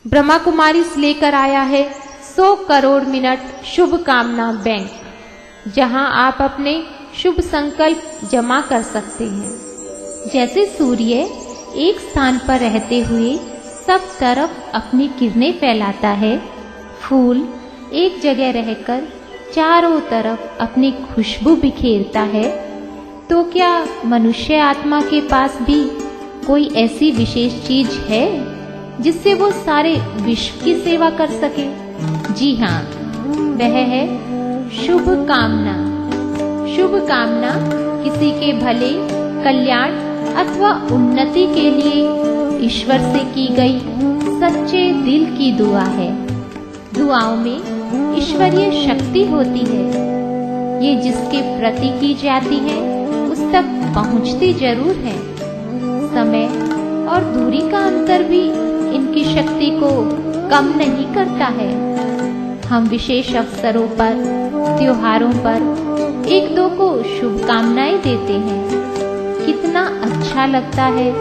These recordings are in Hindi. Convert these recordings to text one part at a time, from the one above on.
ब्रह्मा कुमारी लेकर आया है 100 करोड़ मिनट शुभकामना बैंक, जहां आप अपने शुभ संकल्प जमा कर सकते हैं। जैसे सूर्य एक स्थान पर रहते हुए सब तरफ अपनी किरणें फैलाता है, फूल एक जगह रहकर चारों तरफ अपनी खुशबू बिखेरता है, तो क्या मनुष्य आत्मा के पास भी कोई ऐसी विशेष चीज है जिससे वो सारे विश्व की सेवा कर सके? जी हाँ, वह है शुभ कामना। शुभ कामना किसी के भले, कल्याण अथवा उन्नति के लिए ईश्वर से की गई सच्चे दिल की दुआ है। दुआओं में ईश्वरीय शक्ति होती है। ये जिसके प्रति की जाती है उस तक पहुंचती जरूर है। समय और दूरी का अंतर भी इनकी शक्ति को कम नहीं करता है। हम विशेष अवसरों पर, त्योहारों पर एक दो को शुभकामनाएं देते हैं। कितना अच्छा लगता है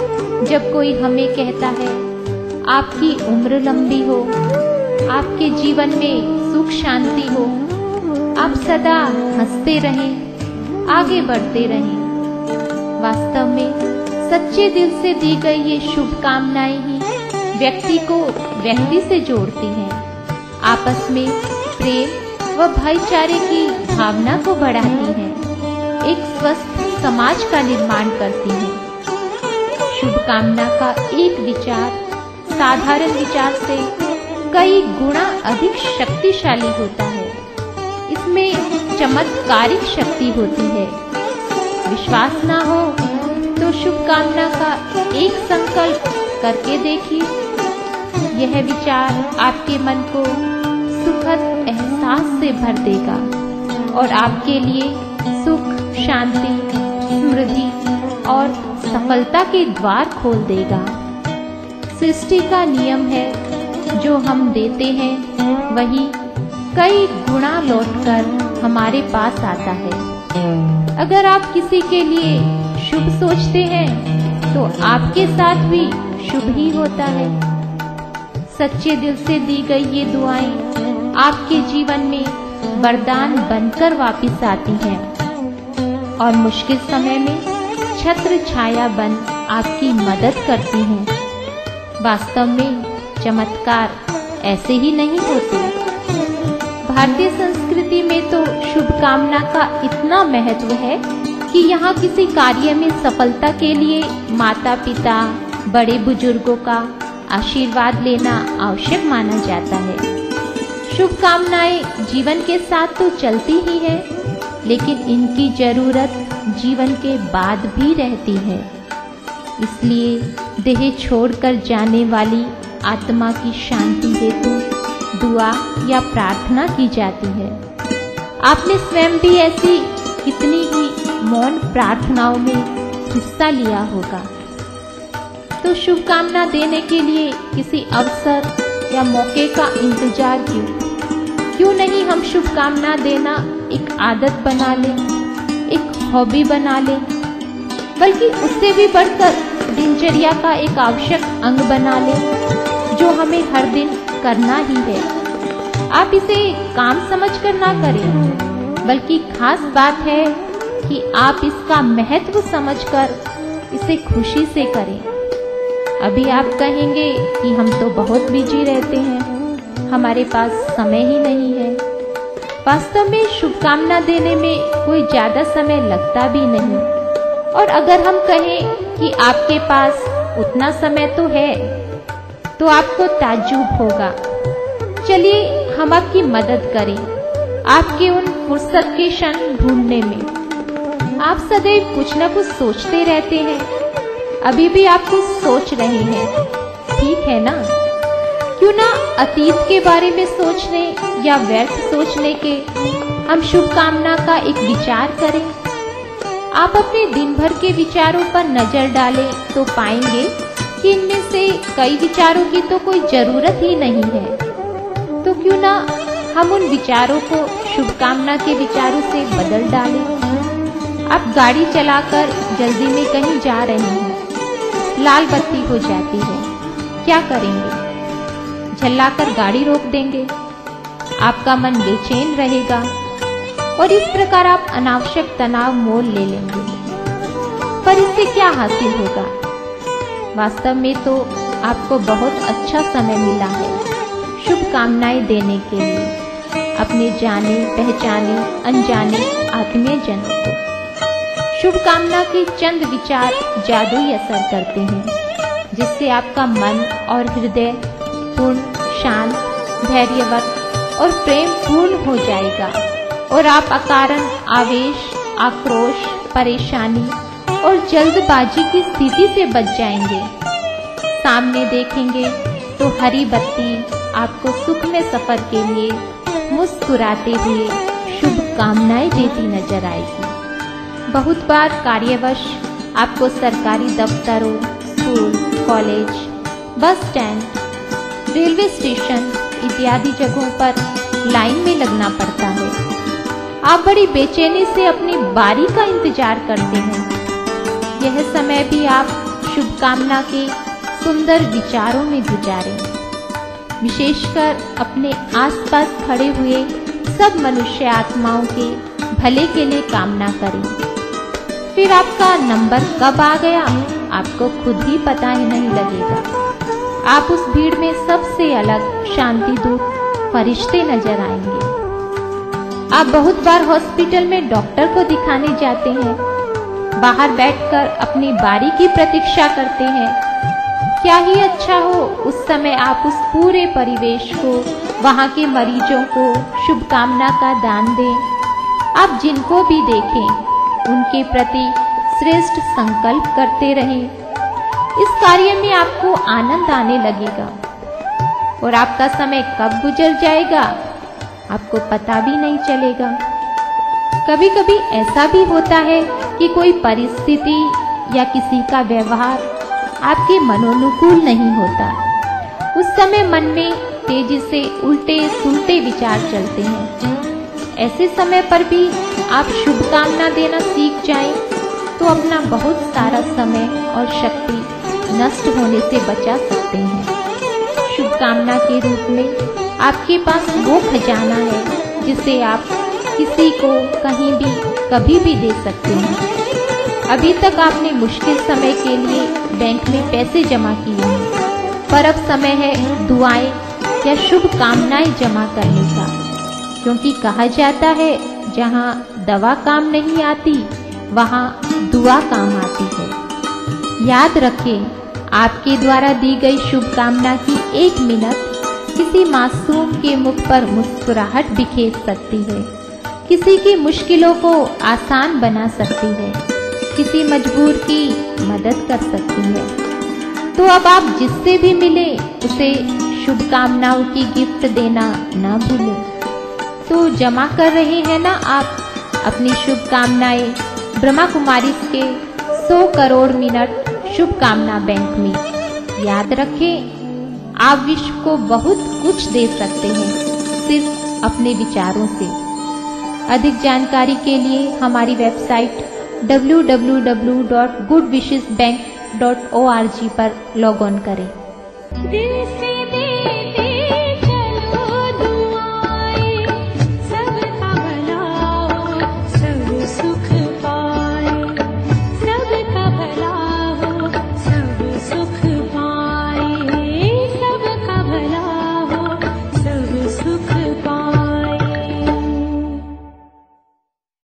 जब कोई हमें कहता है, आपकी उम्र लंबी हो, आपके जीवन में सुख शांति हो, आप सदा हंसते रहें, आगे बढ़ते रहें। वास्तव में सच्चे दिल से दी गई ये शुभकामनाएं ही व्यक्ति को व्यक्ति से जोड़ती हैं, आपस में प्रेम व भाईचारे की भावना को बढ़ाती हैं, एक स्वस्थ समाज का निर्माण करती हैं। शुभकामना का एक विचार साधारण विचार से कई गुना अधिक शक्तिशाली होता है। इसमें चमत्कारिक शक्ति होती है। विश्वास ना हो तो शुभकामना का एक संकल्प करके देखिए। यह विचार आपके मन को सुखद एहसास से भर देगा और आपके लिए सुख, शांति, समृद्धि और सफलता के द्वार खोल देगा। सृष्टि का नियम है, जो हम देते हैं वही कई गुना लौटकर हमारे पास आता है। अगर आप किसी के लिए शुभ सोचते हैं तो आपके साथ भी शुभ ही होता है। सच्चे दिल से दी गई ये दुआएं आपके जीवन में वरदान बनकर वापस आती हैं और मुश्किल समय में छत्र छाया बन आपकी मदद करती हैं। वास्तव में चमत्कार ऐसे ही नहीं होते। भारतीय संस्कृति में तो शुभकामना का इतना महत्व है कि यहाँ किसी कार्य में सफलता के लिए माता पिता, बड़े बुजुर्गों का आशीर्वाद लेना आवश्यक माना जाता है। शुभकामनाएं जीवन के साथ तो चलती ही है, लेकिन इनकी जरूरत जीवन के बाद भी रहती है। इसलिए देह छोड़कर जाने वाली आत्मा की शांति हेतु दुआ या प्रार्थना की जाती है। आपने स्वयं भी ऐसी कितनी ही मौन प्रार्थनाओं में हिस्सा लिया होगा। तो शुभकामना देने के लिए किसी अवसर या मौके का इंतजार क्यों नहीं हम शुभकामना देना एक आदत बना लें, एक हॉबी बना लें, बल्कि उससे भी बढ़कर दिनचर्या का एक आवश्यक अंग बना लें, जो हमें हर दिन करना ही है। आप इसे काम समझकर ना करें, बल्कि खास बात है कि आप इसका महत्व समझकर इसे खुशी से करें। अभी आप कहेंगे कि हम तो बहुत बिजी रहते हैं, हमारे पास समय ही नहीं है। वास्तव में शुभकामना देने में कोई ज्यादा समय लगता भी नहीं, और अगर हम कहें कि आपके पास उतना समय तो है, तो आपको ताज्जुब होगा। चलिए हम आपकी मदद करें आपके उन फुर्सत के क्षण ढूंढने में। आप सदैव कुछ न कुछ सोचते रहते हैं, अभी भी आप कुछ सोच रहे हैं, ठीक है ना? क्यों ना अतीत के बारे में सोचने या व्यर्थ सोचने के हम शुभकामना का एक विचार करें। आप अपने दिन भर के विचारों पर नजर डालें तो पाएंगे कि इनमें से कई विचारों की तो कोई जरूरत ही नहीं है। तो क्यों ना हम उन विचारों को शुभकामना के विचारों से बदल डालें। आप गाड़ी चलाकर जल्दी में कहीं जा रहे हैं, लाल बत्ती हो जाती है, क्या करेंगे? झल्लाकर गाड़ी रोक देंगे। आपका मन बेचैन रहेगा और इस प्रकार आप अनावश्यक तनाव मोल ले लेंगे। पर इससे क्या हासिल होगा? वास्तव में तो आपको बहुत अच्छा समय मिला है शुभकामनाएं देने के लिए अपने जाने पहचाने अनजाने आत्मीय जनों को। शुभकामना के चंद विचार जादुई असर करते हैं, जिससे आपका मन और हृदय पूर्ण, शांत, धैर्यवत और प्रेम पूर्ण हो जाएगा और आप अकारण आवेश, आक्रोश, परेशानी और जल्दबाजी की स्थिति से बच जाएंगे। सामने देखेंगे तो हरी बत्ती आपको सुख में सफर के लिए मुस्कुराते हुए शुभकामनाएं देती नजर आएगी। बहुत बार कार्यवश आपको सरकारी दफ्तरों, school, college, bus stand, railway station इत्यादि जगहों पर लाइन में लगना पड़ता है। आप बड़ी बेचैनी से अपनी बारी का इंतजार करते हैं। यह समय भी आप शुभकामना के सुंदर विचारों में गुजारें। विशेषकर अपने आसपास खड़े हुए सब मनुष्य आत्माओं के भले के लिए कामना करें। फिर आपका नंबर कब आ गया आपको खुद ही पता ही नहीं लगेगा। आप उस भीड़ में सबसे अलग शांति दूत फरिश्ते नजर आएंगे। आप बहुत बार हॉस्पिटल में डॉक्टर को दिखाने जाते हैं, बाहर बैठकर अपनी बारी की प्रतीक्षा करते हैं। क्या ही अच्छा हो उस समय आप उस पूरे परिवेश को, वहाँ के मरीजों को शुभकामना का दान दें। आप जिनको भी देखें उनके प्रति श्रेष्ठ संकल्प करते रहें। इस कार्य में आपको आनंद आने लगेगा और आपका समय कब गुजर जाएगा आपको पता भी नहीं चलेगा। कभी कभी ऐसा भी होता है कि कोई परिस्थिति या किसी का व्यवहार आपके मनोनुकूल नहीं होता। उस समय मन में तेजी से उल्टे सुलटे विचार चलते हैं। ऐसे समय पर भी आप शुभकामना देना सीख जाएं तो अपना बहुत सारा समय और शक्ति नष्ट होने से बचा सकते हैं। शुभकामना के रूप में आपके पास वो खजाना है जिसे आप किसी को कहीं भी कभी भी दे सकते हैं। अभी तक आपने मुश्किल समय के लिए बैंक में पैसे जमा किए हैं, पर अब समय है दुआएं या शुभकामनाएं जमा करने का, क्योंकि कहा जाता है जहां दवा काम नहीं आती वहां दुआ काम आती है। याद रखें, आपके द्वारा दी गई शुभकामना की एक मिनट किसी मासूम के मुख पर मुस्कुराहट बिखेर सकती है, किसी की मुश्किलों को आसान बना सकती है, किसी मजबूर की मदद कर सकती है। तो अब आप जिससे भी मिले उसे शुभकामनाओं की गिफ्ट देना ना भूलें। तो जमा कर रहे हैं ना आप अपनी शुभकामनाएं ब्रह्मा कुमारी के 100 करोड़ मिनट शुभकामना बैंक में। याद रखें, आप विश्व को बहुत कुछ दे सकते हैं सिर्फ अपने विचारों से। अधिक जानकारी के लिए हमारी वेबसाइट www.goodwishesbank.org पर लॉग ऑन करें।